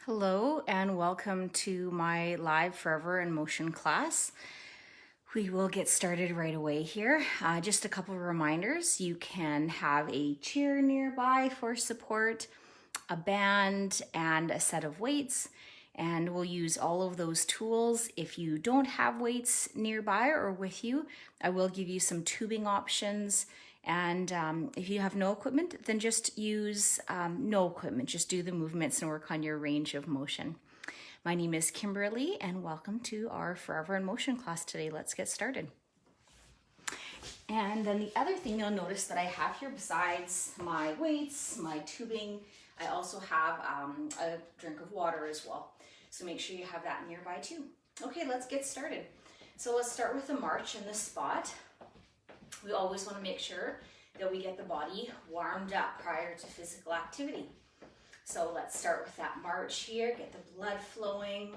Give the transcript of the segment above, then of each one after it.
Hello and welcome to my live Forever in Motion class. We will get started right away here. Just a couple of reminders. You can have a chair nearby for support, a band, and a set of weights. And we'll use all of those tools. If you don't have weights nearby or with you, I will give you some tubing options. And if you have no equipment, then just use no equipment. Just do the movements and work on your range of motion. My name is Kimberly and welcome to our Forever in Motion class today. Let's get started. And then the other thing you'll notice that I have here besides my weights, my tubing, I also have a drink of water as well. So make sure you have that nearby too. Okay, let's get started. So let's start with the march in the spot. We always want to make sure that we get the body warmed up prior to physical activity. So let's start with that march here, get the blood flowing.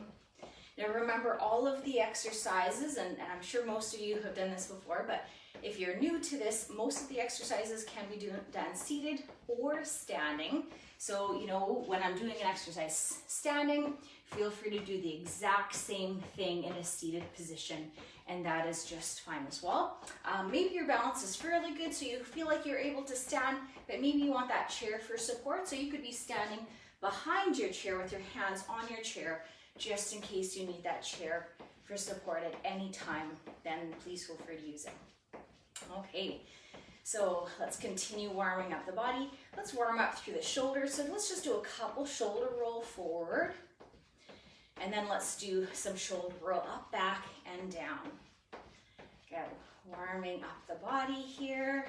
Now remember all of the exercises, and I'm sure most of you have done this before, but if you're new to this, most of the exercises can be done seated or standing. So, you know, when I'm doing an exercise standing, feel free to do the exact same thing in a seated position, and that is just fine as well. Maybe your balance is fairly good, so you feel like you're able to stand, but maybe you want that chair for support, so you could be standing behind your chair with your hands on your chair, just in case you need that chair for support at any time, then please feel free to use it. Okay, so let's continue warming up the body. Let's warm up through the shoulders. So let's just do a couple shoulder roll forward. And then let's do some shoulder roll up, back, and down. Good. Warming up the body here.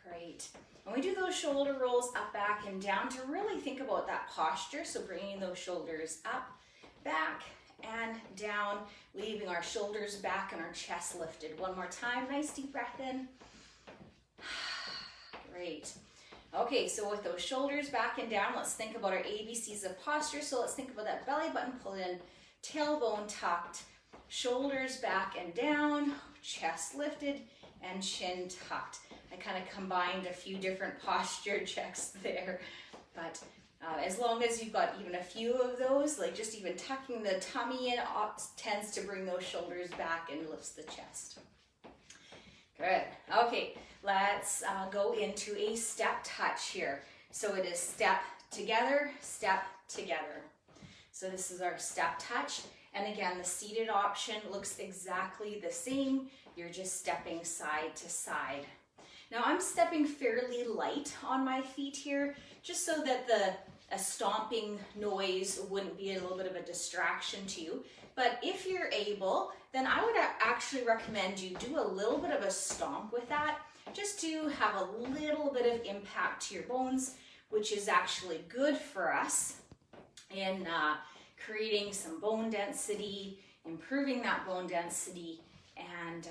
Great. When we do those shoulder rolls up, back, and down, to really think about that posture. So bringing those shoulders up, back, and down, leaving our shoulders back and our chest lifted. One more time. Nice deep breath in. Great. Okay, so with those shoulders back and down, let's think about our ABCs of posture. So let's think about that belly button pulled in, tailbone tucked, shoulders back and down, chest lifted, and chin tucked. I kind of combined a few different posture checks there, but as long as you've got even a few of those, like just even tucking the tummy in tends to bring those shoulders back and lifts the chest. Good. Okay, let's go into a step touch here. So it is step together, step together. So this is our step touch. And again, the seated option looks exactly the same. You're just stepping side to side. Now I'm stepping fairly light on my feet here, just so that a stomping noise wouldn't be a little bit of a distraction to you. But if you're able, then I would actually recommend you do a little bit of a stomp with that, just to have a little bit of impact to your bones, which is actually good for us in creating some bone density, improving that bone density, and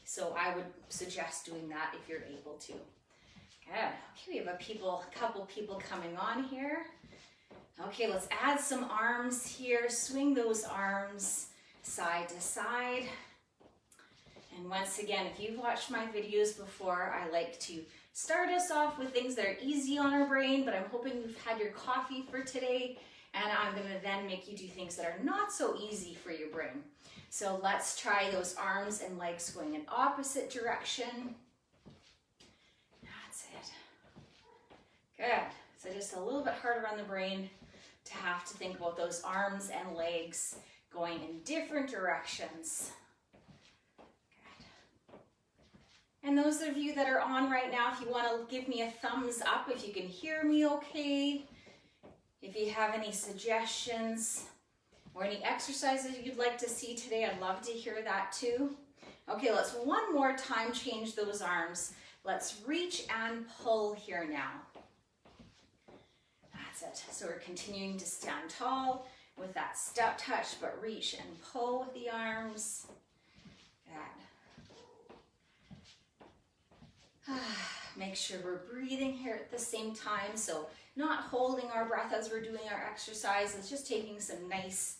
so I would suggest doing that if you're able to. Good. Okay, we have a couple people coming on here. Okay, let's add some arms here. Swing those arms side to side. And once again, if you've watched my videos before, I like to start us off with things that are easy on our brain, but I'm hoping you've had your coffee for today, and I'm gonna then make you do things that are not so easy for your brain. So let's try those arms and legs going in opposite direction. That's it. Good. So just a little bit harder on the brain to have to think about those arms and legs going in different directions. Good. And those of you that are on right now, if you want to give me a thumbs up, if you can hear me okay, if you have any suggestions or any exercises you'd like to see today, I'd love to hear that too. Okay, let's one more time change those arms. Let's reach and pull here now. That's it. So we're continuing to stand tall with that step touch, but reach and pull with the arms. Good. Make sure we're breathing here at the same time. So not holding our breath as we're doing our exercises, just taking some nice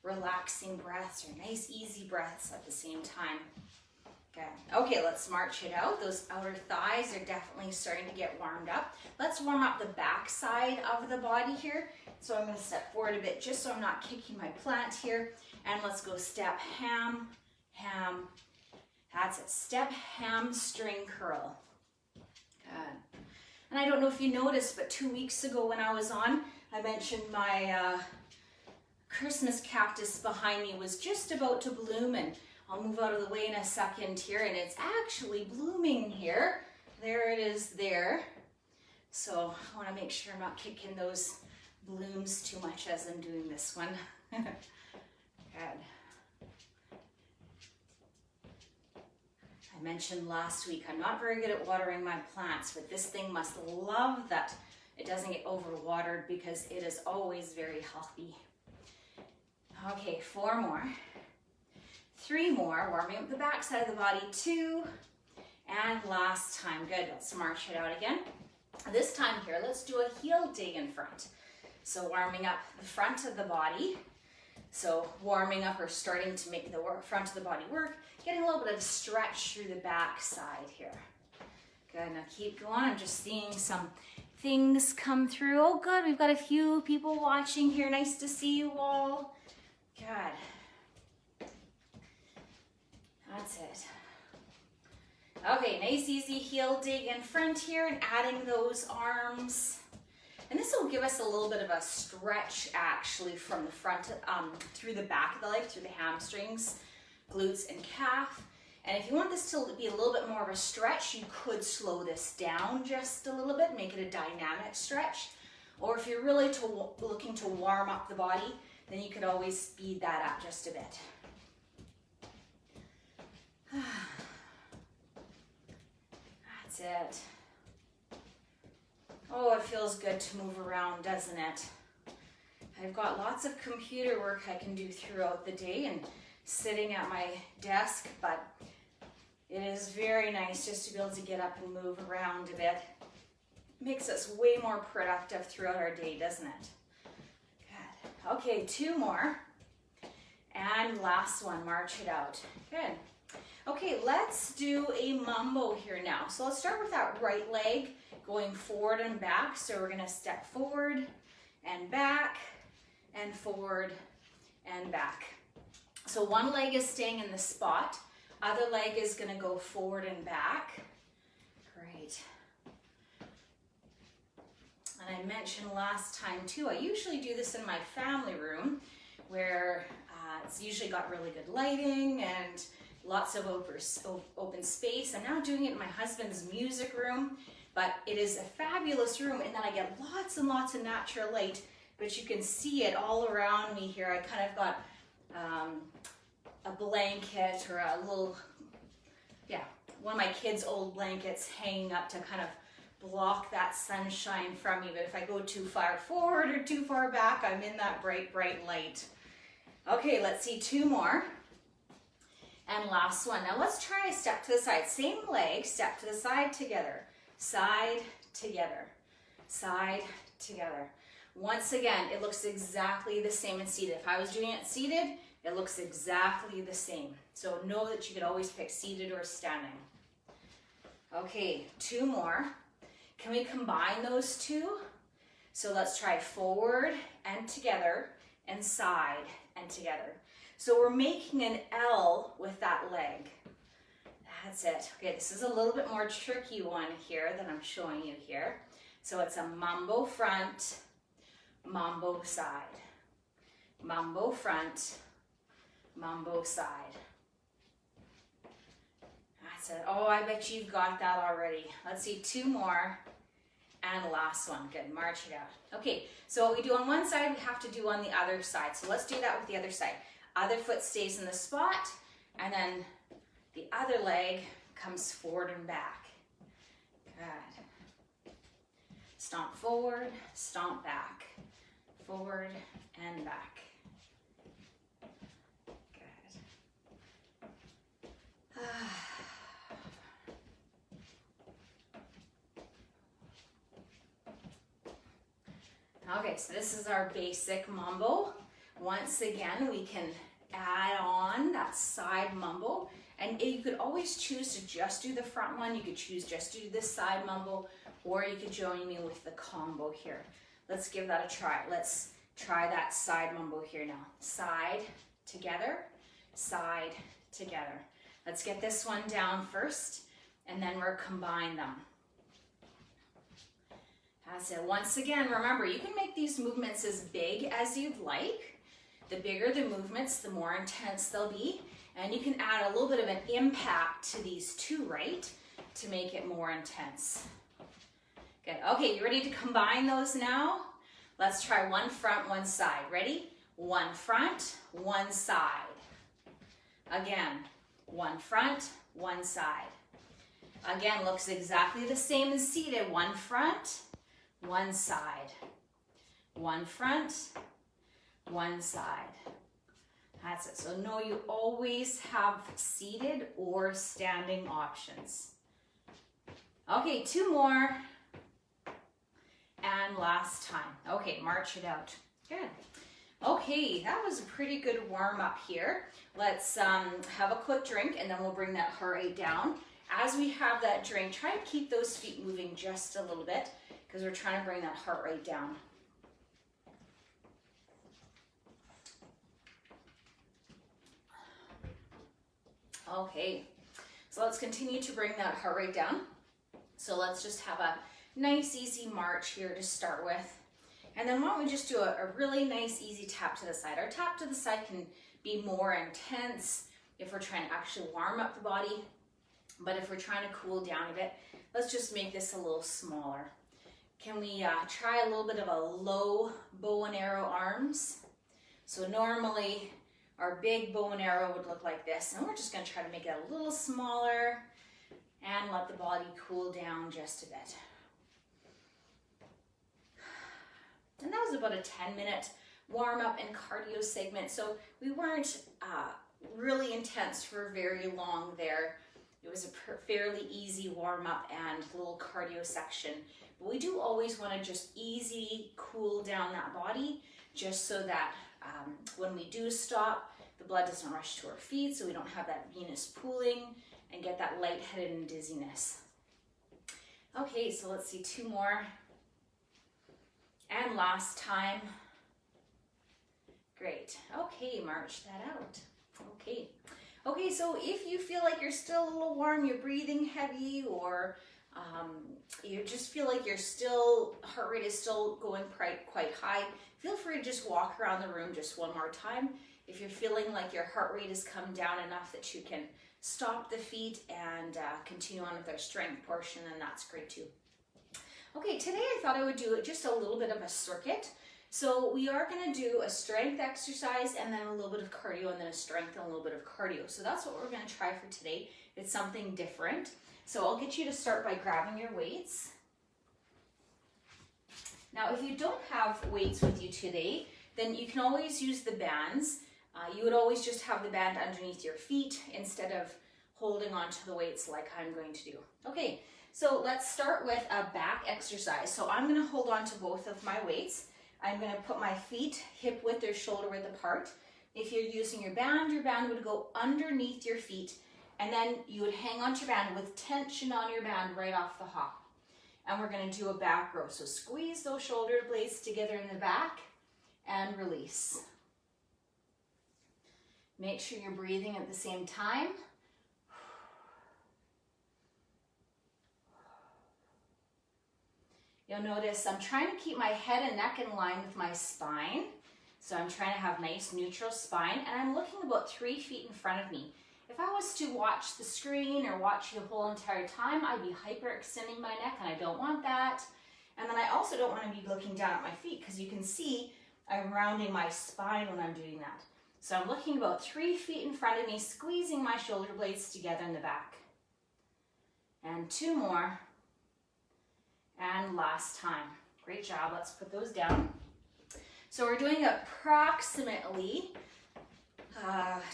relaxing breaths or nice easy breaths at the same time. Good. Okay, let's march it out. Those outer thighs are definitely starting to get warmed up. Let's warm up the back side of the body here. So I'm going to step forward a bit just so I'm not kicking my plant here. And let's go step, ham, ham. That's it. Step, hamstring curl. Good. And I don't know if you noticed, but 2 weeks ago when I was on, I mentioned my Christmas cactus behind me was just about to bloom, and I'll move out of the way in a second here, and it's actually blooming here. There it is there. So I want to make sure I'm not kicking those blooms too much as I'm doing this one. Good. I mentioned last week, I'm not very good at watering my plants, but this thing must love that it doesn't get overwatered because it is always very healthy. Okay, 4 more. 3 more, warming up the back side of the body, 2, and last time. Good, let's march it out again. This time here, let's do a heel dig in front. So warming up the front of the body. So warming up or starting to make the front of the body work, getting a little bit of stretch through the back side here. Good, now keep going. I'm just seeing some things come through. Oh good, we've got a few people watching here. Nice to see you all. Good. That's it. Okay, nice easy heel dig in front here and adding those arms. And this will give us a little bit of a stretch actually from the front, through the back of the leg, through the hamstrings, glutes and calf. And if you want this to be a little bit more of a stretch, you could slow this down just a little bit, make it a dynamic stretch. Or if you're really looking to warm up the body, then you could always speed that up just a bit. That's it. Oh, it feels good to move around, doesn't it? I've got lots of computer work I can do throughout the day and sitting at my desk, but it is very nice just to be able to get up and move around a bit. It makes us way more productive throughout our day, doesn't it? Good. Okay, 2 more. And last one, march it out. Good. Okay, let's do a mambo here now. So let's start with that right leg going forward and back. So we're gonna step forward and back and forward and back. So one leg is staying in the spot. Other leg is gonna go forward and back. Great. And I mentioned last time too, I usually do this in my family room where it's usually got really good lighting and lots of open space. I'm now doing it in my husband's music room, but it is a fabulous room, and then I get lots and lots of natural light, but you can see it all around me here. I kind of got a blanket or a little, one of my kids' old blankets hanging up to kind of block that sunshine from me, but if I go too far forward or too far back, I'm in that bright, bright light. Okay, let's see 2 more. And last one. Now let's try a step to the side. Same leg, step to the side together. Side, together. Side, together. Once again, it looks exactly the same in seated. If I was doing it seated, it looks exactly the same. So know that you could always pick seated or standing. Okay, 2 more. Can we combine those 2? So let's try forward and together and side and together. So we're making an L with that leg. That's it. Okay, this is a little bit more tricky one here that I'm showing you here. So it's a mambo front, mambo side. Mambo front, mambo side. That's it. Oh, I bet you've got that already. Let's see 2 more. And last one. Good, march it out. Okay, so what we do on one side, we have to do on the other side. So let's do that with the other side. Other foot stays in the spot, and then the other leg comes forward and back. Good. Stomp forward, stomp back. Forward and back. Good. Okay, so this is our basic mambo. Once again, we can add on that side mambo And you could always choose to just do the front one. You could choose just to do this side mumbo, or you could join me with the combo here. Let's give that a try. Let's try that side mumbo here now. Side, together, side, together. Let's get this one down first, and then we'll combine them. That's it. Once again, remember, you can make these movements as big as you'd like. The bigger the movements, the more intense they'll be. And you can add a little bit of an impact to these too, right? To make it more intense. Good. Okay, you ready to combine those now? Let's try one front, one side. Ready? One front, one side. Again, one front, one side. Again, looks exactly the same as seated. One front, one side. One front, one side. That's it. So know you always have seated or standing options. Okay, 2 more. And last time. Okay, march it out. Good. Okay, that was a pretty good warm up here. Let's have a quick drink and then we'll bring that heart rate down. As we have that drink, try to keep those feet moving just a little bit because we're trying to bring that heart rate down. Okay, so let's continue to bring that heart rate down. So let's just have a nice easy march here to start with. And then why don't we just do a really nice easy tap to the side. Our tap to the side can be more intense if we're trying to actually warm up the body. But if we're trying to cool down a bit, let's just make this a little smaller. Can we try a little bit of a low bow and arrow arms? So normally our big bow and arrow would look like this, and we're just going to try to make it a little smaller and let the body cool down just a bit. And that was about a 10-minute warm-up and cardio segment, so we weren't really intense for very long there. It was a fairly easy warm-up and little cardio section. But we do always want to just easy cool down that body just so that when we do stop, the blood doesn't rush to our feet, so we don't have that venous pooling and get that lightheaded and dizziness. Okay, so let's see 2 more. And last time. Great. Okay, march that out. Okay. Okay, so if you feel like you're still a little warm, you're breathing heavy, or you just feel like you're still, heart rate is still going quite high, feel free to just walk around the room just one more time. If you're feeling like your heart rate has come down enough that you can stop the feet and continue on with our strength portion, then that's great too. Okay, today I thought I would do just a little bit of a circuit. So we are going to do a strength exercise and then a little bit of cardio and then a strength and a little bit of cardio. So that's what we're going to try for today. It's something different. So I'll get you to start by grabbing your weights. Now, if you don't have weights with you today, then you can always use the bands. You would always just have the band underneath your feet instead of holding onto the weights like I'm going to do. Okay, so let's start with a back exercise. So I'm going to hold on to both of my weights. I'm going to put my feet hip width or shoulder width apart. If you're using your band would go underneath your feet, and then you would hang onto your band with tension on your band right off the hop. And we're going to do a back row. So squeeze those shoulder blades together in the back and release. Make sure you're breathing at the same time. You'll notice I'm trying to keep my head and neck in line with my spine. So I'm trying to have nice neutral spine, and I'm looking about 3 feet in front of me. If I was to watch the screen or watch you the whole entire time, I'd be hyperextending my neck, and I don't want that. And then I also don't want to be looking down at my feet, because you can see I'm rounding my spine when I'm doing that. So I'm looking about 3 feet in front of me, squeezing my shoulder blades together in the back. And 2 more. And last time. Great job. Let's put those down. So we're doing approximately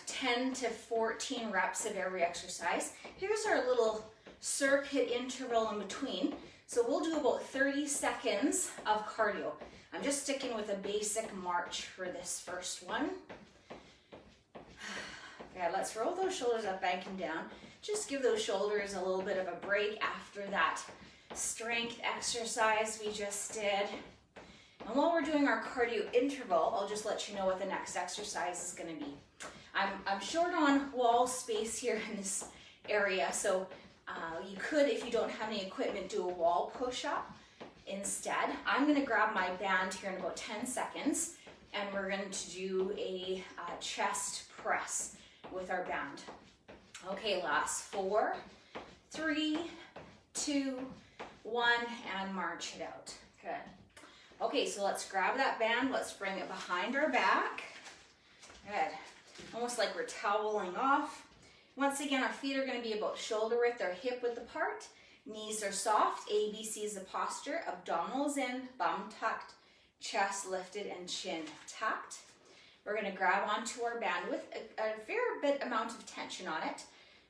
10 to 14 reps of every exercise. Here's our little circuit interval in between. So we'll do about 30 seconds of cardio. I'm just sticking with a basic march for this first one. Okay, let's roll those shoulders up, back and down. Just give those shoulders a little bit of a break after that strength exercise we just did. And while we're doing our cardio interval, I'll just let you know what the next exercise is going to be. I'm short on wall space here in this area, so you could, if you don't have any equipment, do a wall push-up instead. I'm going to grab my band here in about 10 seconds, and we're going to do a chest press with our band. Okay, last 4, 3, 2, 1, and march it out. Good. Okay, so let's grab that band. Let's bring it behind our back. Good. Almost like we're toweling off. Once again, our feet are going to be about shoulder width or hip width apart. Knees are soft. ABC is the posture. Abdominals in, bum tucked, chest lifted, and chin tucked. We're going to grab onto our band with a fair bit amount of tension on it.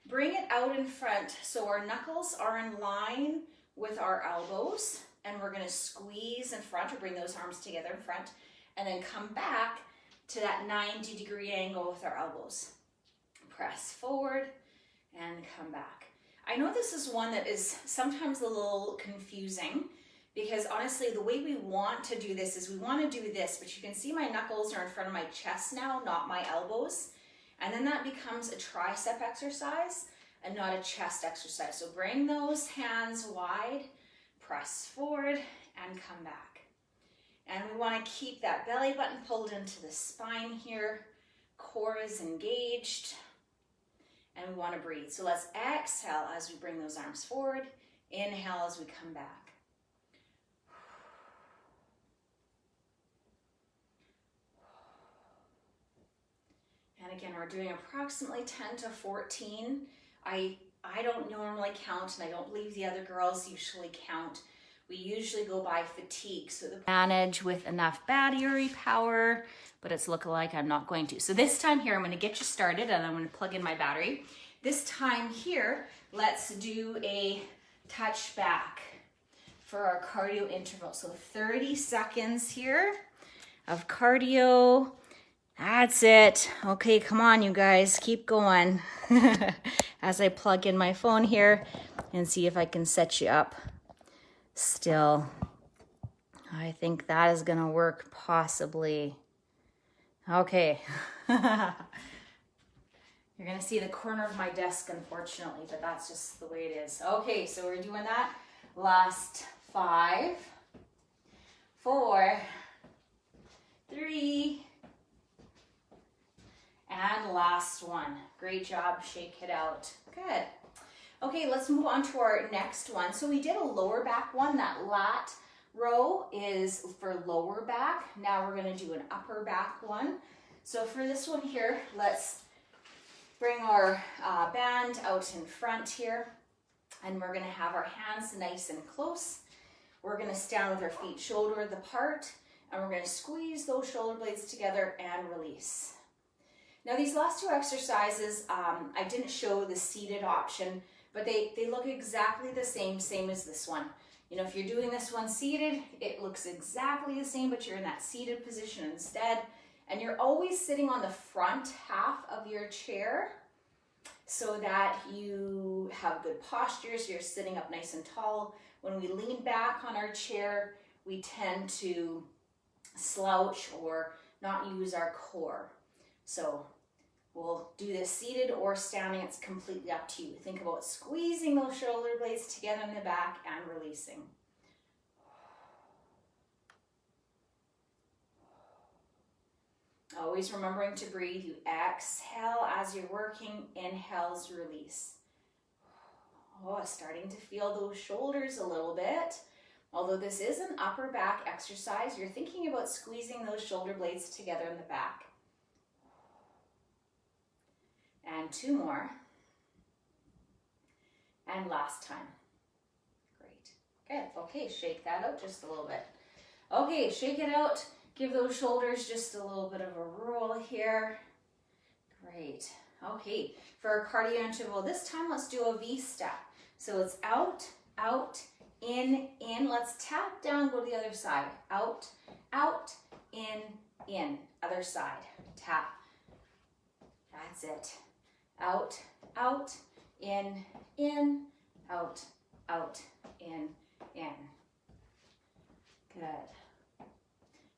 Bring it out in front so our knuckles are in line with our elbows, and we're going to squeeze in front or bring those arms together in front, and then come back to that 90-degree angle with our elbows. Press forward and come back. I know this is one that is sometimes a little confusing, because honestly, the way we want to do this is we want to do this, but you can see my knuckles are in front of my chest now, not my elbows. And then that becomes a tricep exercise and not a chest exercise. So bring those hands wide, press forward, and come back. And we want to keep that belly button pulled into the spine here. Core is engaged. And we want to breathe. So let's exhale as we bring those arms forward. Inhale as we come back. And again, we're doing approximately 10 to 14. I don't normally count, and I don't believe the other girls usually count. We usually go by fatigue. So the manage with enough battery power, but it's looking like I'm not going to. So this time here, I'm going to get you started, and I'm going to plug in my battery. This time here, let's do a touch back for our cardio interval. So 30 seconds here of cardio. That's it. Okay, come on, you guys, keep going. As I plug in my phone here and see if I can set you up still. I think that is gonna work possibly. Okay. You're gonna see the corner of my desk, unfortunately, but that's just the way it is. Okay, so we're doing that. Last 5, 4, 3, and last one. Great job, shake it out. Good. Okay, let's move on to our next one. So we did a lower back one. That lat row is for lower back. Now we're gonna do an upper back one. So for this one here, let's bring our band out in front here, and we're gonna have our hands nice and close. We're gonna stand with our feet shoulder width apart, and we're gonna squeeze those shoulder blades together and release. Now these last two exercises, I didn't show the seated option, but they look exactly the same as this one. You know, if you're doing this one seated, it looks exactly the same, but you're in that seated position instead. And you're always sitting on the front half of your chair so that you have good posture, so you're sitting up nice and tall. When we lean back on our chair, we tend to slouch or not use our core. So we'll do this seated or standing. It's completely up to you. Think about squeezing those shoulder blades together in the back and releasing. Always remembering to breathe. You exhale as you're working. Inhale as you release. Oh, starting to feel those shoulders a little bit. Although this is an upper back exercise, you're thinking about squeezing those shoulder blades together in the back. And 2 more. And last time. Great. Good. Okay, shake that out just a little bit. Okay, shake it out. Give those shoulders just a little bit of a roll here. Great. Okay, for our cardio interval, this time let's do a V step. So it's out, out, in. Let's tap down, go to the other side. Out, out, in. Other side. Tap. That's it. out, out, in, out, out, in. Good.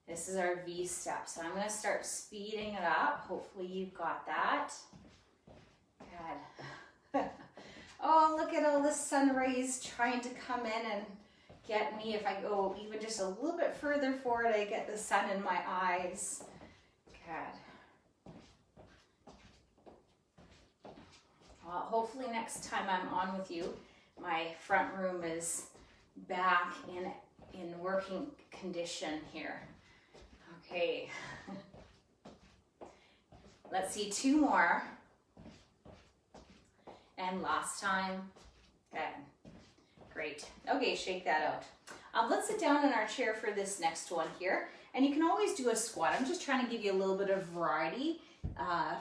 This is our V step. So I'm going to start speeding it up. Hopefully you've got that. Good. Oh, look at all the sun rays trying to come in and get me. If I go even just a little bit further forward, I get the sun in my eyes. Good. Well, hopefully next time I'm on with you, my front room is back in working condition here. Okay. Let's see 2 more. And last time. Good. Great. Okay, shake that out. Let's sit down in our chair for this next one here. And you can always do a squat. I'm just trying to give you a little bit of variety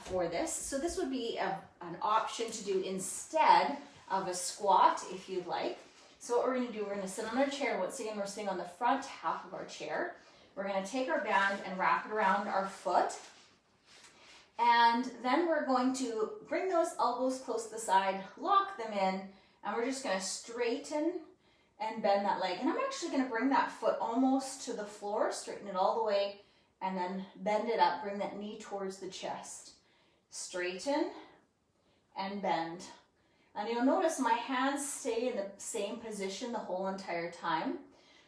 for this. So this would be an option to do instead of a squat if you'd like. So what we're going to do, we're going to sit on our chair. Once again, we're sitting on the front half of our chair. We're going to take our band and wrap it around our foot. And then we're going to bring those elbows close to the side, lock them in, and we're just going to straighten and bend that leg. And I'm actually going to bring that foot almost to the floor, straighten it all the way, and then bend it up, bring that knee towards the chest. Straighten and bend. And you'll notice my hands stay in the same position the whole entire time.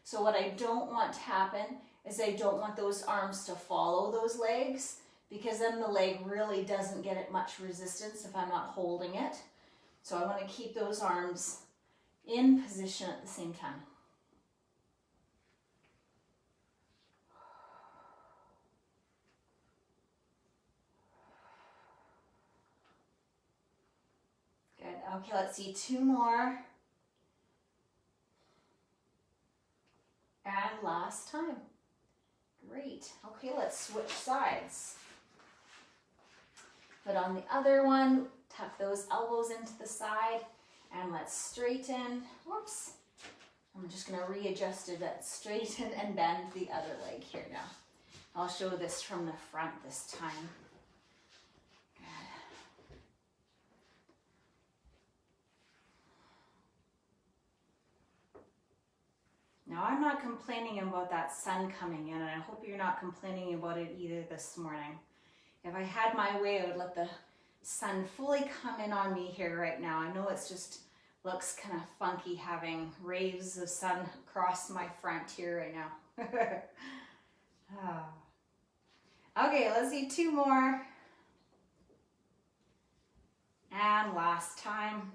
So what I don't want to happen is I don't want those arms to follow those legs, because then the leg really doesn't get it much resistance if I'm not holding it. So I want to keep those arms in position at the same time. Good. Okay, let's see 2 more. And last time. Great. Okay, let's switch sides. Put on the other one, tuck those elbows into the side, and let's straighten. Whoops. I'm just going to readjust it, straighten and bend the other leg here now. I'll show this from the front this time. Now, I'm not complaining about that sun coming in, and I hope you're not complaining about it either this morning. If I had my way, I would let the sun fully come in on me here right now. I know it's just looks kind of funky having rays of sun across my front here right now. Okay, let's see 2 more. And last time.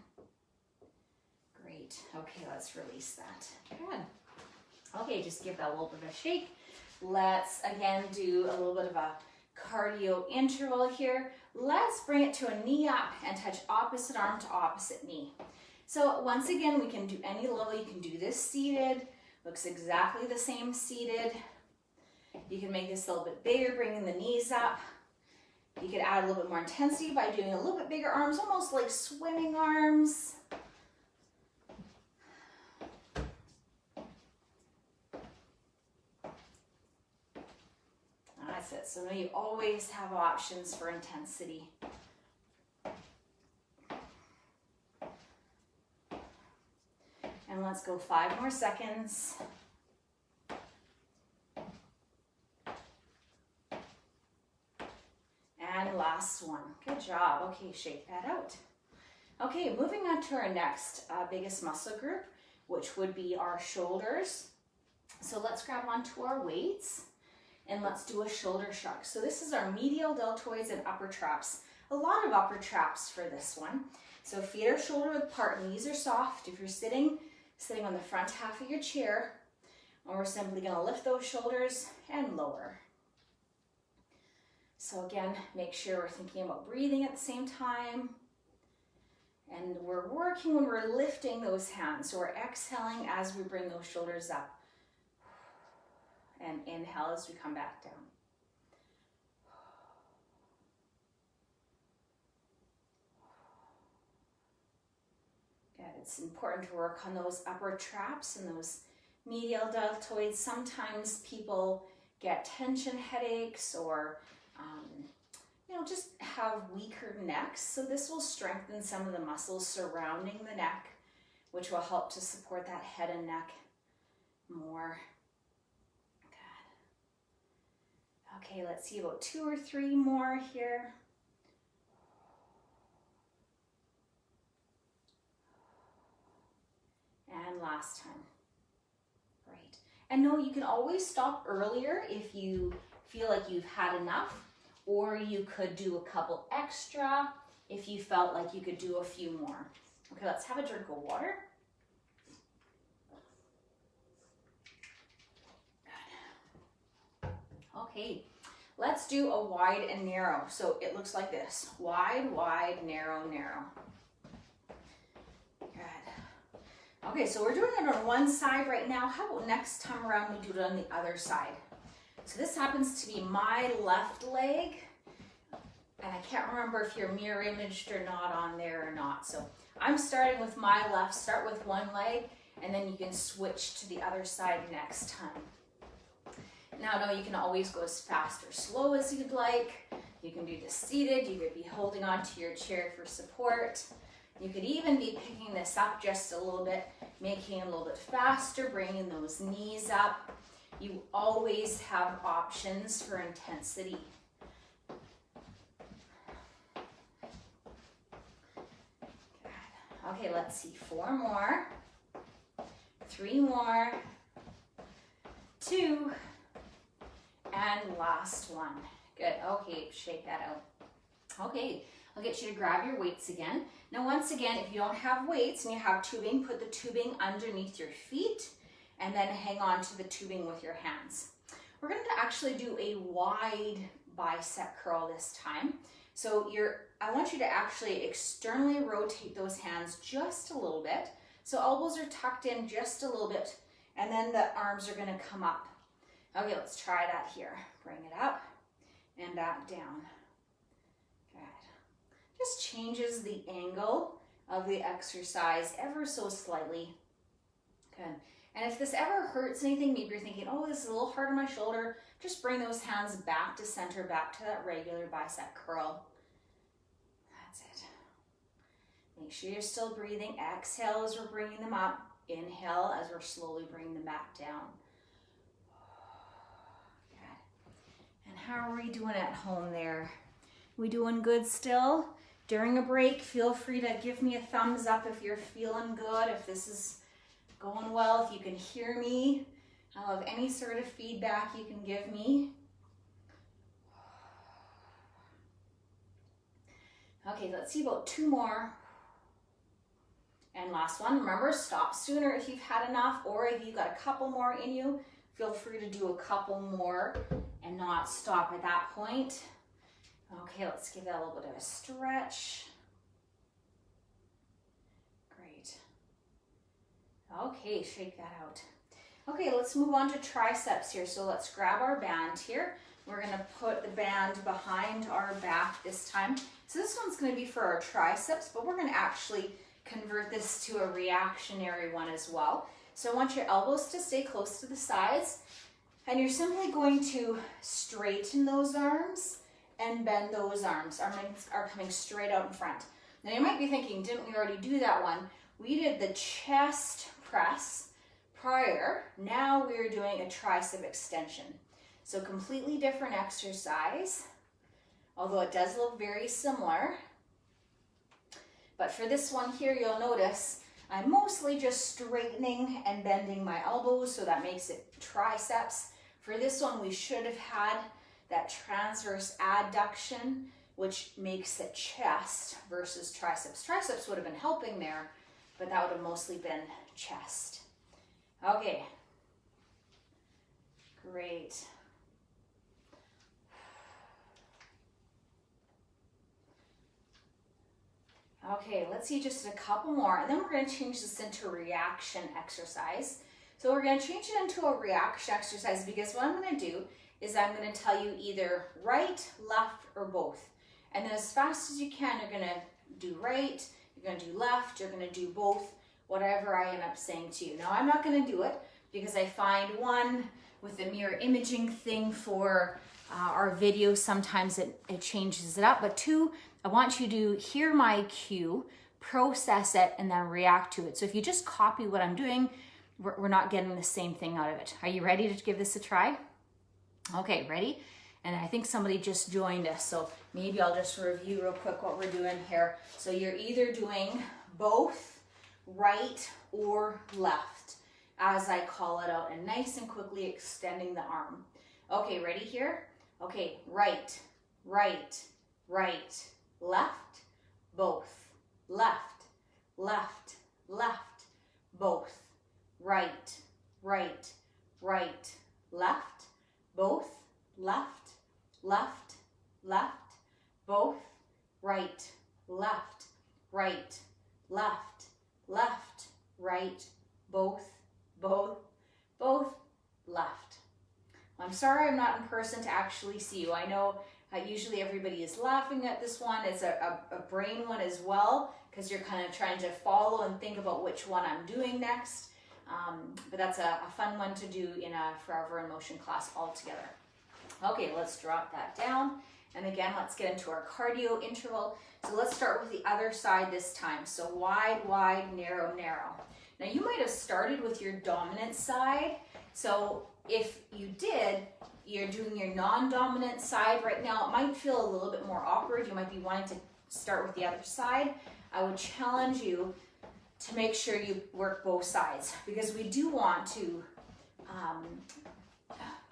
Great. Okay, let's release that. Good. Okay, just give that a little bit of a shake. Let's again do a little bit of a cardio interval here. Let's bring it to a knee up and touch opposite arm to opposite knee. So once again, we can do any level. You can do this seated. Looks exactly the same seated. You can make this a little bit bigger, bringing the knees up. You could add a little bit more intensity by doing a little bit bigger arms, almost like swimming arms. That's it. So you always have options for intensity. And let's go 5 more seconds. And last one. Good job. Okay, shake that out. Okay, moving on to our next biggest muscle group, which would be our shoulders. So let's grab onto our weights and let's do a shoulder shrug. So this is our medial deltoids and upper traps. A lot of upper traps for this one. So feet are shoulder width apart, knees are soft. If you're sitting on the front half of your chair, and we're simply going to lift those shoulders and lower. So again, make sure we're thinking about breathing at the same time. And we're working when we're lifting those hands. So we're exhaling as we bring those shoulders up. And inhale as we come back down. Good. It's important to work on those upper traps and those medial deltoids. Sometimes people get tension headaches or just have weaker necks. So this will strengthen some of the muscles surrounding the neck, which will help to support that head and neck more. Good. Okay, let's see about 2 or 3 more here. And last time. Great. And no, you can always stop earlier if you feel like you've had enough, or you could do a couple extra if you felt like you could do a few more. Okay, let's have a drink of water. Good. Okay, let's do a wide and narrow. So it looks like this: wide, wide, narrow, narrow. Good. Okay, so we're doing it on one side right now. How about next time around we do it on the other side? So this happens to be my left leg, and I can't remember if you're mirror imaged or not on there or not. So I'm starting with my left. Start with one leg, and then you can switch to the other side next time. Now, no, you can always go as fast or slow as you'd like. You can do this seated. You could be holding onto your chair for support. You could even be picking this up just a little bit, making it a little bit faster, bringing those knees up. You always have options for intensity. Good. Okay, let's see. 4 more. 3 more. 2. And last one. Good. Okay, shake that out. Okay, I'll get you to grab your weights again. Now, once again, if you don't have weights and you have tubing, put the tubing underneath your feet and then hang on to the tubing with your hands. We're going to actually do a wide bicep curl this time. So I want you to actually externally rotate those hands just a little bit. So elbows are tucked in just a little bit, and then the arms are going to come up. Okay, let's try that here. Bring it up and back down. Good. Just changes the angle of the exercise ever so slightly. Good. And if this ever hurts anything, maybe you're thinking, oh, this is a little hard on my shoulder, just bring those hands back to center, back to that regular bicep curl. That's it. Make sure you're still breathing. Exhale as we're bringing them up. Inhale as we're slowly bringing them back down. Good. And how are we doing at home there? We doing good still? During a break, feel free to give me a thumbs up if you're feeling good, if this is going well, if you can hear me. I love any sort of feedback you can give me. Okay, let's see about 2 more. And last one. Remember, stop sooner if you've had enough, or if you've got a couple more in you, feel free to do a couple more and not stop at that point. Okay, let's give that a little bit of a stretch. Great. Okay, shake that out. Okay, let's move on to triceps here. So let's grab our band here. We're going to put the band behind our back this time. So this one's going to be for our triceps, but we're going to actually convert this to a reactionary one as well. So I want your elbows to stay close to the sides, and you're simply going to straighten those arms and bend those arms. Arms are coming straight out in front. Now you might be thinking, didn't we already do that one? We did the chest press prior. Now we're doing a tricep extension. So completely different exercise, although it does look very similar. But for this one here, you'll notice I'm mostly just straightening and bending my elbows, so that makes it triceps. For this one, we should have had that transverse adduction, which makes it chest versus triceps. Triceps would have been helping there, but that would have mostly been chest. Okay. Great. Okay, let's see just a couple more, and then we're going to change this into a reaction exercise. So we're going to change it into a reaction exercise because what I'm going to do is I'm going to tell you either right, left, or both. And then as fast as you can, you're going to do right, you're going to do left, you're going to do both, whatever I end up saying to you. Now, I'm not going to do it because I find one with the mirror imaging thing for our videos, sometimes it changes it up. But 2, I want you to hear my cue, process it, and then react to it. So if you just copy what I'm doing, we're not getting the same thing out of it. Are you ready to give this a try? Okay, ready? And I think somebody just joined us, so maybe I'll just review real quick what we're doing here. So you're either doing both right or left, as I call it out, and nice and quickly extending the arm. Okay, ready here? Okay, right, right, right, left, both, left, left, left, both, right, right, right, left, both, left, left, left, both, right, left, right, left, left, right, both, left. I'm sorry I'm not in person to actually see you. I know usually everybody is laughing at this one. It's a brain one as well, because you're kind of trying to follow and think about which one I'm doing next. But that's a fun one to do in a Forever in Motion class altogether. Okay, let's drop that down. And again, let's get into our cardio interval. So let's start with the other side this time. So wide, wide, narrow, narrow. Now you might have started with your dominant side. So if you did, you're doing your non-dominant side right now, it might feel a little bit more awkward. You might be wanting to start with the other side. I would challenge you to make sure you work both sides, because we do want to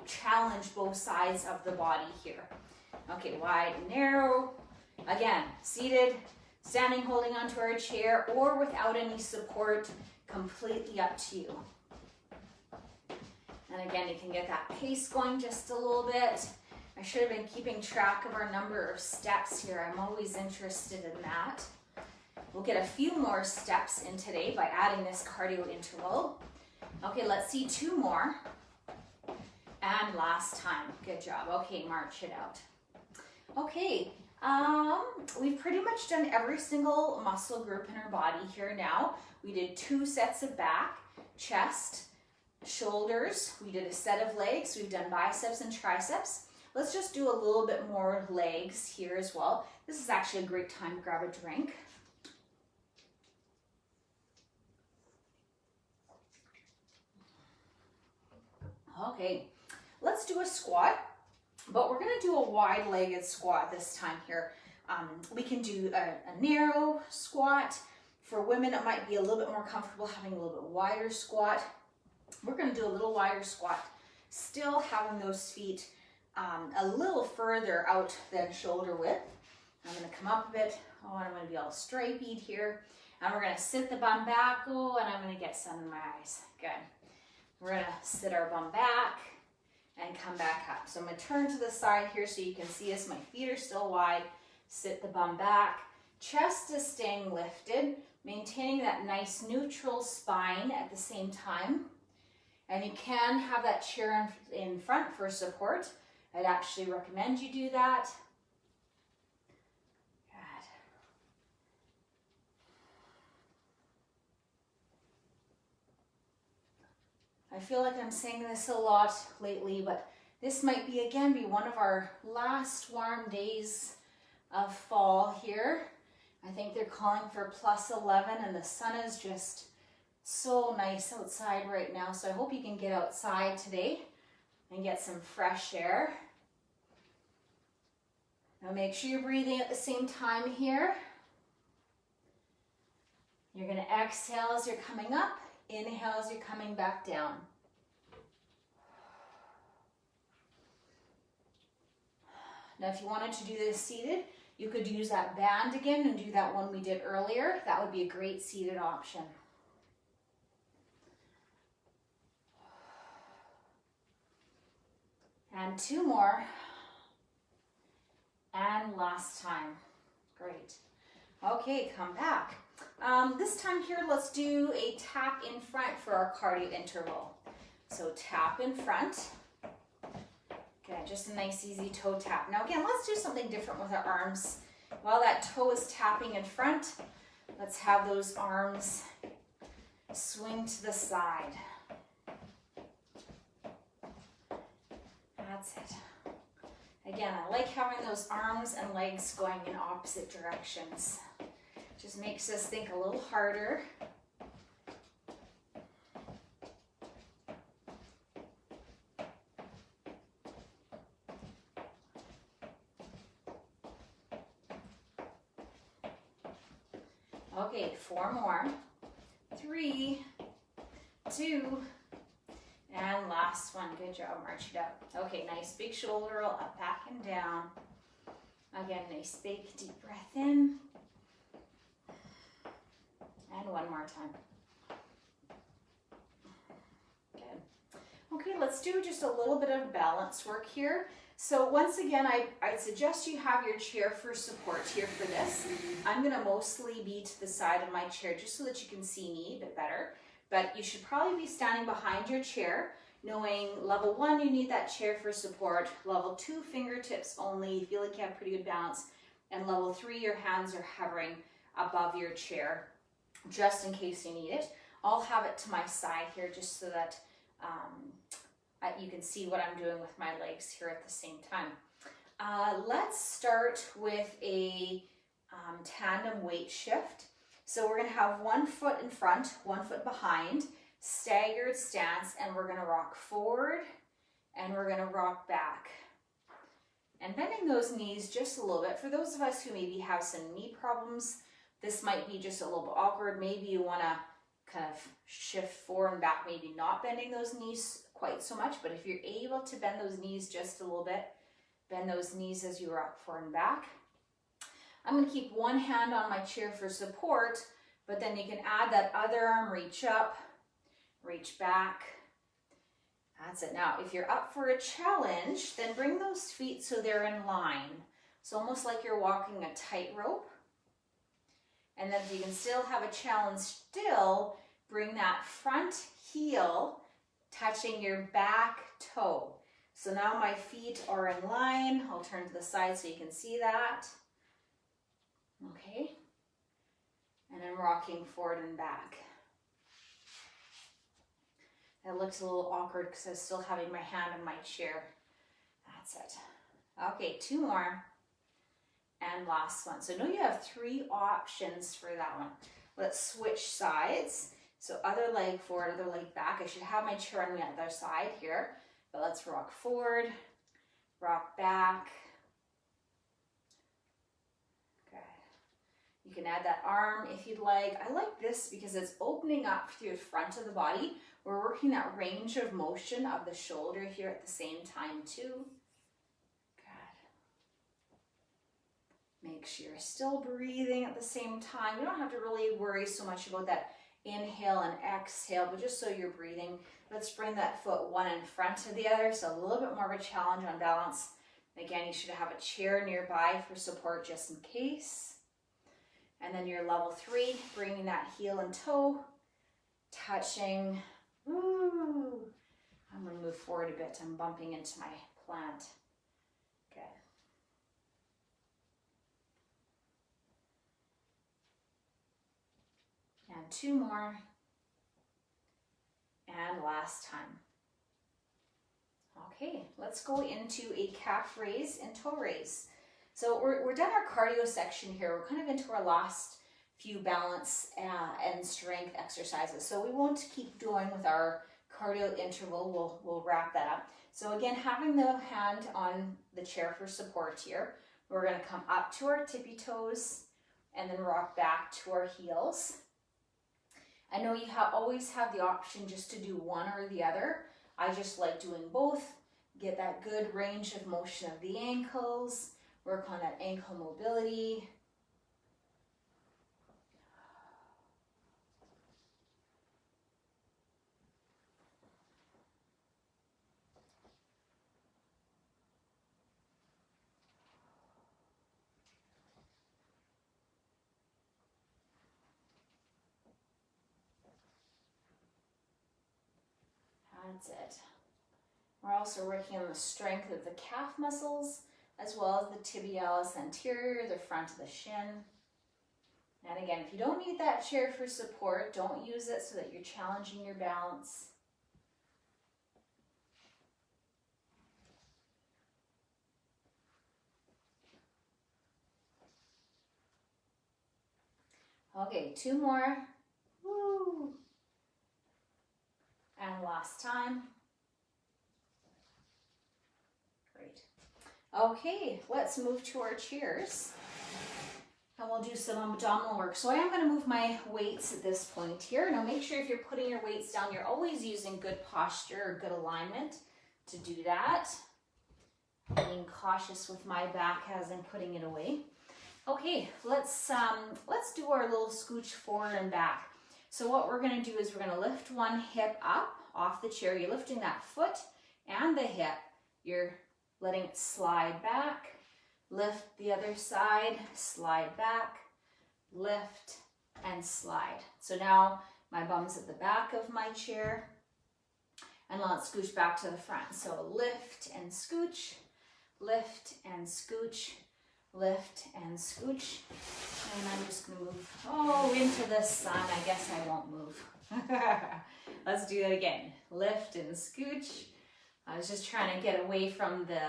challenge both sides of the body here. Okay, wide and narrow. Again, seated, standing, holding onto our chair, or without any support, completely up to you. And again, you can get that pace going just a little bit. I should have been keeping track of our number of steps here. I'm always interested in that. We'll get a few more steps in today by adding this cardio interval. Okay, let's see 2 more. And last time. Good job. Okay, march it out. Okay, we've pretty much done every single muscle group in our body here now. We did 2 sets of back, chest, shoulders. We did a set of legs. We've done biceps and triceps. Let's just do a little bit more legs here as well. This is actually a great time to grab a drink. Okay, let's do a squat, but we're going to do a wide-legged squat this time here. We can do a narrow squat. For women, it might be a little bit more comfortable having a little bit wider squat. We're going to do a little wider squat, still having those feet a little further out than shoulder width. I'm going to come up a bit. Oh, and I'm going to be all striped here. And we're going to sit the bum back. Oh, and I'm going to get sun in my eyes. Good. We're going to sit our bum back and come back up. So I'm going to turn to the side here so you can see us. My feet are still wide. Sit the bum back. Chest is staying lifted, maintaining that nice neutral spine at the same time. And you can have that chair in front for support. I'd actually recommend you do that. Good. I feel like I'm saying this a lot lately, but this might be one of our last warm days of fall here. I think they're calling for +11, and the sun is just so nice outside right now. So I hope you can get outside today and get some fresh air. Now make sure you're breathing at the same time here. You're going to exhale as you're coming up, inhale as you're coming back down. Now if you wanted to do this seated, you could use that band again and do that one we did earlier. That would be a great seated option. And 2 more. And last time. Great. Okay, come back. This time here, let's do a tap in front for our cardio interval. So tap in front. Okay, just a nice easy toe tap. Now again, let's do something different with our arms. While that toe is tapping in front, let's have those arms swing to the side. That's it. Again, I like having those arms and legs going in opposite directions. Just makes us think a little harder. Okay, 4 more. 3, 2, and last one. Good job, march it out. Okay, nice big shoulder roll, up, back, and down. Again, nice big deep breath in. And one more time. Good. Okay, let's do just a little bit of balance work here. So once again, I'd suggest you have your chair for support here for this. I'm gonna mostly be to the side of my chair just so that you can see me a bit better. But you should probably be standing behind your chair, knowing level 1, you need that chair for support. Level 2, fingertips only, you feel like you have pretty good balance. And level 3, your hands are hovering above your chair, just in case you need it. I'll have it to my side here just so that you can see what I'm doing with my legs here at the same time. Let's start with a tandem weight shift. So we're gonna have 1 foot in front, 1 foot behind, staggered stance, and we're gonna rock forward and we're gonna rock back. And bending those knees just a little bit. For those of us who maybe have some knee problems, this might be just a little bit awkward. Maybe you wanna kind of shift forward and back, maybe not bending those knees quite so much, but if you're able to bend those knees just a little bit, bend those knees as you rock forward and back. I'm going to keep one hand on my chair for support, but then you can add that other arm, reach up, reach back. That's it. Now, if you're up for a challenge, then bring those feet so they're in line. It's almost like you're walking a tightrope. And then if you can still have a challenge still, bring that front heel touching your back toe. So now my feet are in line. I'll turn to the side so you can see that. Okay. And I'm rocking forward and back. That looks a little awkward because I'm still having my hand on my chair. That's it. Okay, 2 more. And last one. So now you have 3 options for that one. Let's switch sides. So other leg forward, other leg back. I should have my chair on the other side here, but let's rock forward, rock back. Good. You can add that arm if you'd like. I like this because it's opening up through the front of the body. We're working that range of motion of the shoulder here at the same time too. Make sure you're still breathing at the same time. You don't have to really worry so much about that inhale and exhale, but just so you're breathing. Let's bring that foot one in front of the other, so a little bit more of a challenge on balance. Again, you should have a chair nearby for support just in case. And then your level 3, bringing that heel and toe, touching. Ooh. I'm going to move forward a bit. I'm bumping into my plant. Good. And 2 more. And last time. Okay, let's go into a calf raise and toe raise. So we're done our cardio section here. We're kind of into our last few balance and strength exercises. So we won't keep going with our cardio interval. We'll wrap that up. So again, having the hand on the chair for support here, we're going to come up to our tippy toes and then rock back to our heels. I know you always have the option just to do one or the other. I just like doing both. Get that good range of motion of the ankles. Work on that ankle mobility. That's it. We're also working on the strength of the calf muscles, as well as the tibialis anterior, the front of the shin. And again, if you don't need that chair for support, don't use it so that you're challenging your balance. Okay, 2 more. Woo. And last time. Great. Okay, let's move to our chairs. And we'll do some abdominal work. So I am going to move my weights at this point here. Now make sure if you're putting your weights down, you're always using good posture or good alignment to do that. Being cautious with my back as I'm putting it away. Okay, let's do our little scooch forward and back. So what we're going to do is we're going to lift one hip up off the chair. You're lifting that foot and the hip. You're letting it slide back. Lift the other side, slide back, lift, and slide. So now my bum's at the back of my chair. And let's scooch back to the front. So lift and scooch, lift and scooch, lift and scooch. And I'm just going to move, into the sun. I guess I won't move. Let's do that again. Lift and scooch. I was just trying to get away from the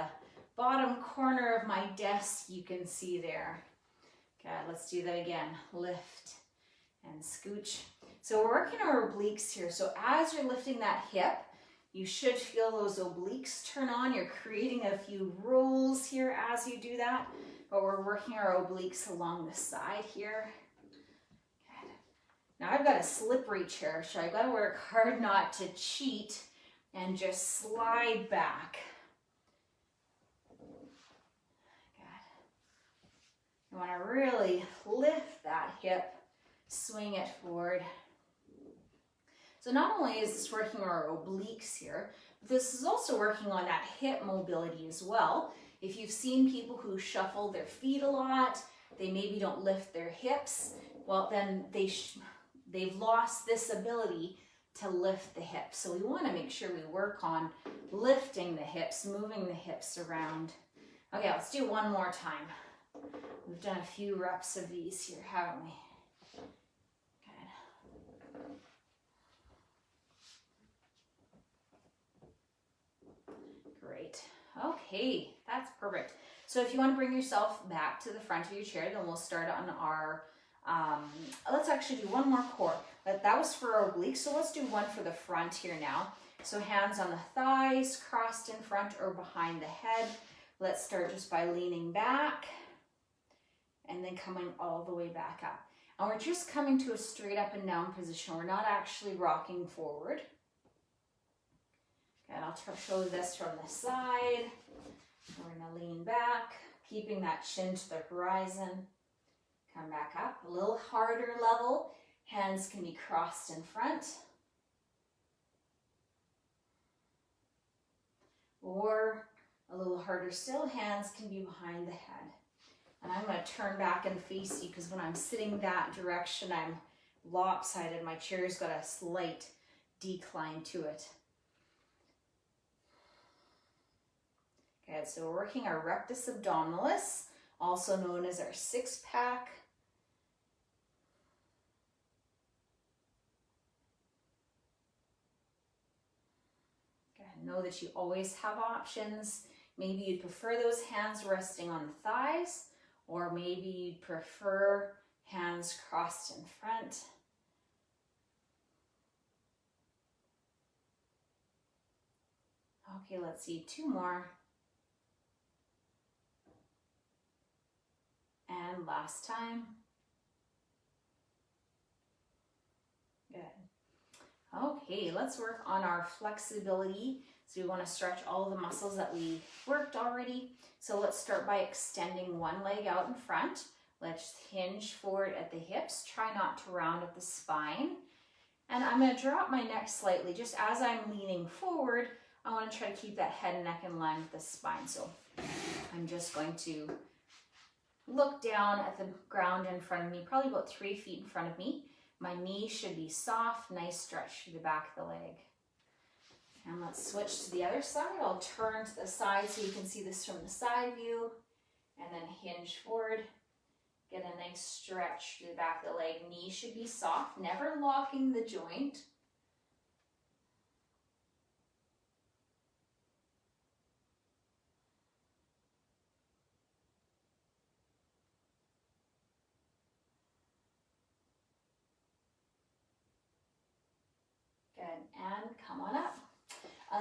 bottom corner of my desk, you can see there. Okay, let's do that again. Lift and scooch. So we're working our obliques here. So as you're lifting that hip, you should feel those obliques turn on. You're creating a few rolls here as you do that, but we're working our obliques along the side here. Good. Now I've got a slippery chair, so I've got to work hard not to cheat and just slide back. You want to really lift that hip, swing it forward. So not only is this working our obliques here, but this is also working on that hip mobility as well. If you've seen people who shuffle their feet a lot, they maybe don't lift their hips, well then they've lost this ability to lift the hips. So we want to make sure we work on lifting the hips, moving the hips around. Okay, let's do one more time. We've done a few reps of these here, haven't we? Good. Great. Okay, that's perfect. So if you want to bring yourself back to the front of your chair, then we'll start on our, let's actually do one more core. That was for our obliques, so let's do one for the front here now. So hands on the thighs, crossed in front or behind the head. Let's start just by leaning back. And then coming all the way back up. And we're just coming to a straight up and down position. We're not actually rocking forward. Okay, I'll show this from the side. We're going to lean back, keeping that chin to the horizon. Come back up, a little harder level. Hands can be crossed in front. Or a little harder still, hands can be behind the head. And I'm going to turn back and face you because when I'm sitting that direction, I'm lopsided. My chair's got a slight decline to it. Okay, so we're working our rectus abdominalis, also known as our six pack. Okay, know that you always have options. Maybe you'd prefer those hands resting on the thighs. Or maybe you'd prefer hands crossed in front. Okay, let's see, 2 more. And last time. Good. Okay, let's work on our flexibility. So we want to stretch all the muscles that we worked already. So let's start by extending one leg out in front. Let's hinge forward at the hips. Try not to round at the spine. And I'm going to drop my neck slightly. Just as I'm leaning forward, I want to try to keep that head and neck in line with the spine. So I'm just going to look down at the ground in front of me, probably about 3 feet in front of me. My knee should be soft, nice stretch through the back of the leg. And let's switch to the other side. I'll turn to the side so you can see this from the side view. And then hinge forward. Get a nice stretch through the back of the leg. Knee should be soft, never locking the joint.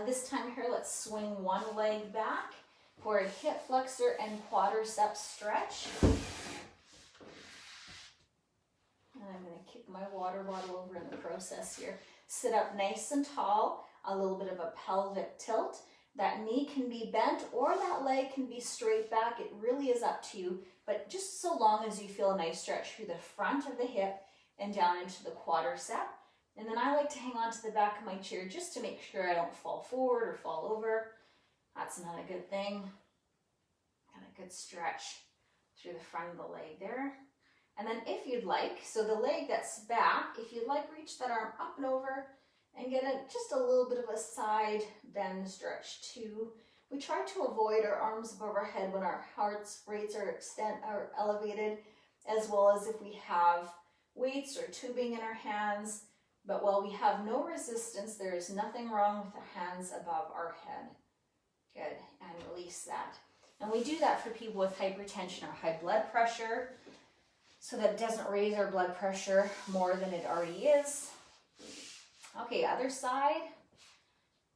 This time here, let's swing one leg back for a hip flexor and quadricep stretch. And I'm going to kick my water bottle over in the process here. Sit up nice and tall, a little bit of a pelvic tilt. That knee can be bent or that leg can be straight back. It really is up to you, but just so long as you feel a nice stretch through the front of the hip and down into the quadricep. And then I like to hang on to the back of my chair just to make sure I don't fall forward or fall over. That's not a good thing. Got a good stretch through the front of the leg there. And then if you'd like, so the leg that's back, if you'd like, reach that arm up and over and get just a little bit of a side bend stretch too. We try to avoid our arms above our head when our heart rates are elevated, as well as if we have weights or tubing in our hands. But while we have no resistance, there is nothing wrong with the hands above our head. Good, and release that. And we do that for people with hypertension or high blood pressure, so that it doesn't raise our blood pressure more than it already is. Okay, other side.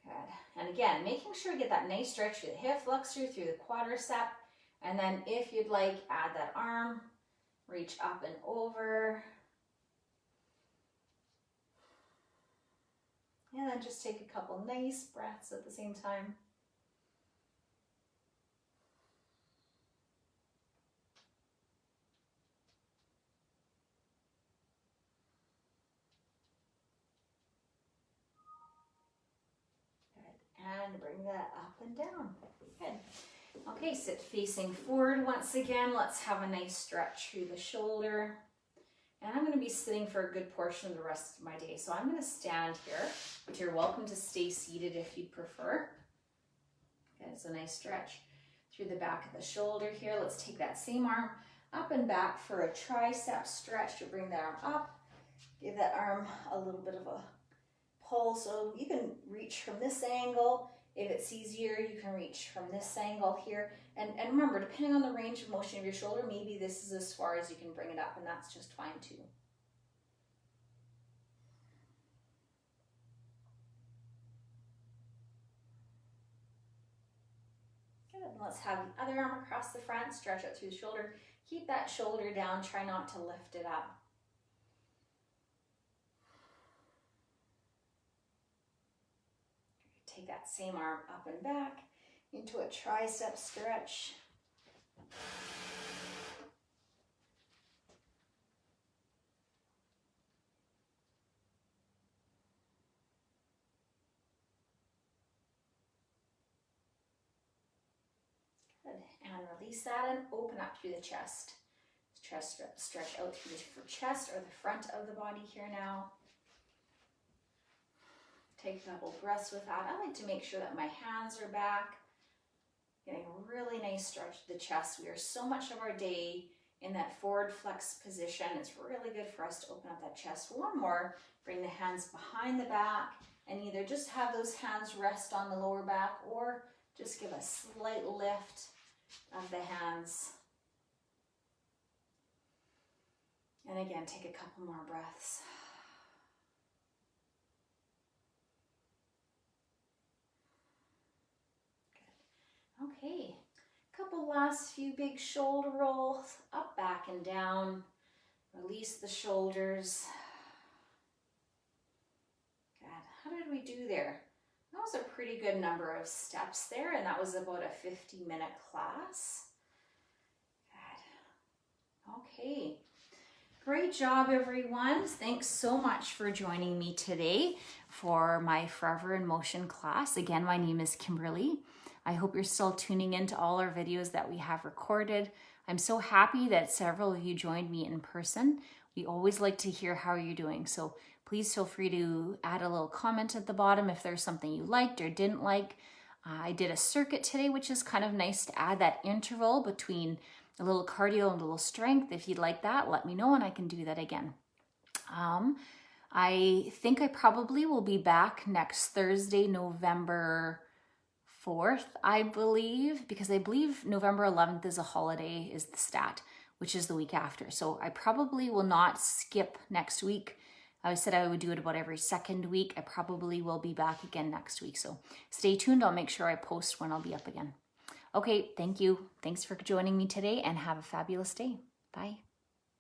Good. And again, making sure you get that nice stretch through the hip flexor, through the quadricep. And then if you'd like, add that arm, reach up and over. And then just take a couple nice breaths at the same time. And bring that up and down. Good. Okay, sit facing forward once again. Let's have a nice stretch through the shoulder. And I'm going to be sitting for a good portion of the rest of my day. So I'm going to stand here, but you're welcome to stay seated if you'd prefer. Okay, it's a nice stretch through the back of the shoulder here. Let's take that same arm up and back for a tricep stretch to bring that arm up. Give that arm a little bit of a pull, so you can reach from this angle. If it's easier, you can reach from this angle here. And remember, depending on the range of motion of your shoulder, maybe this is as far as you can bring it up, and that's just fine too. Good. And let's have the other arm across the front, stretch out through the shoulder. Keep that shoulder down, try not to lift it up. Take that same arm up and back into a tricep stretch. Good. And release that and open up through the chest. Chest stretch out through the chest or the front of the body here now. Take a couple breaths with that. I like to make sure that my hands are back. Getting a really nice stretch to the chest. We are so much of our day in that forward flex position. It's really good for us to open up that chest. One more. Bring the hands behind the back and either just have those hands rest on the lower back or just give a slight lift of the hands. And again, take a couple more breaths. Okay, couple last few big shoulder rolls, up, back, and down. Release the shoulders. Good. How did we do there? That was a pretty good number of steps there, and that was about a 50-minute class. Good. Okay. Great job, everyone. Thanks so much for joining me today for my Forever in Motion class. Again, my name is Kimberly. I hope you're still tuning in to all our videos that we have recorded. I'm so happy that several of you joined me in person. We always like to hear how you're doing. So please feel free to add a little comment at the bottom if there's something you liked or didn't like. I did a circuit today, which is kind of nice to add that interval between a little cardio and a little strength. If you'd like that, let me know and I can do that again. I think I probably will be back next Thursday, November 4th, I believe, because I believe November 11th is a holiday, is the stat, which is the week after. So I probably will not skip next week I said I would do it about every second week. I probably will be back again next week. So stay tuned. I'll make sure I post when I'll be up again. Okay, thank you. Thanks for joining me today and have a fabulous day. Bye.